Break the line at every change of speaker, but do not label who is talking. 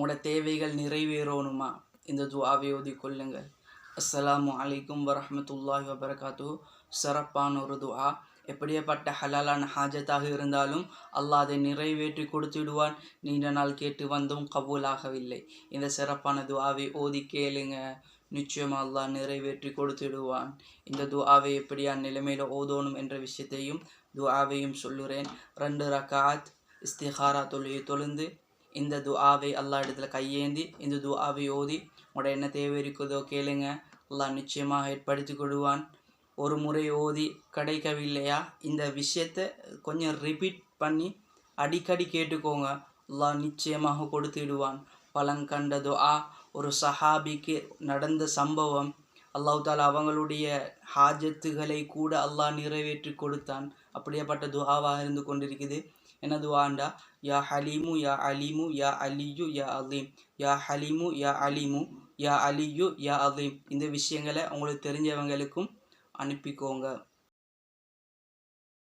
உங்களோட தேவைகள் நிறைவேறணுமா? இந்த துஆவை ஓதிக்கொள்ளுங்கள். அஸ்ஸலாமு அலைக்கும் வரஹ்மத்துல்லாஹி வபரகாத்து. சிறப்பான ஒரு துஆ. எப்படியாப்பட்ட ஹலாலான ஹாஜத்தாக இருந்தாலும் அல்லாஹ் அதை நிறைவேற்றி கொடுத்துடுவான். நீண்ட நாள் கேட்டு வந்தும் கபூலாகவில்லை, இந்த சிறப்பான துஆவை ஓதி கேளுங்க. நிச்சயமாக அல்லாஹ் நிறைவேற்றி கொடுத்துடுவான். இந்த துஆவை எப்படியா நிலைமையில் ஓதணும் என்ற விஷயத்தையும் துஆவையும் சொல்லுறேன். 2 ரக்காத் இஸ்திகாரா தொழுகை தொழுந்து இந்த துஆவை அல்லாஹ் இடத்துல கையேந்தி இந்த துஆவை ஓதி உங்களோட என்ன தேவை இருக்குதோ கேளுங்க. அல்லாஹ் நிச்சயமாக ஏற்படுத்தி கொடுவான். ஒரு முறை ஓதி கிடைக்கவில்லையா, இந்த விஷயத்தை கொஞ்சம் ரிப்பீட் பண்ணி அடிக்கடி கேட்டுக்கோங்க. அல்லாஹ் நிச்சயமாக கொடுத்துடுவான். பலன் கண்ட துஆ. ஒரு சஹாபிக்கு நடந்த சம்பவம். அல்லாஹ் தாலா அவங்களுடைய ஹாஜத்துகளை கூட அல்லாஹ் நிறைவேற்றி கொடுத்தான். அப்படியேப்பட்ட துஆவாக இருந்து கொண்டிருக்குது. என்ன துஆண்டா, யா ஹலீமு யா அலீமு யா அலியு யா அலீம், யா ஹலீமு யா அலீமு யா அலியு யா அலீம். இந்த விஷயங்களை உங்களுக்கு தெரிஞ்சவங்களுக்கும் அனுப்பிக்கோங்க.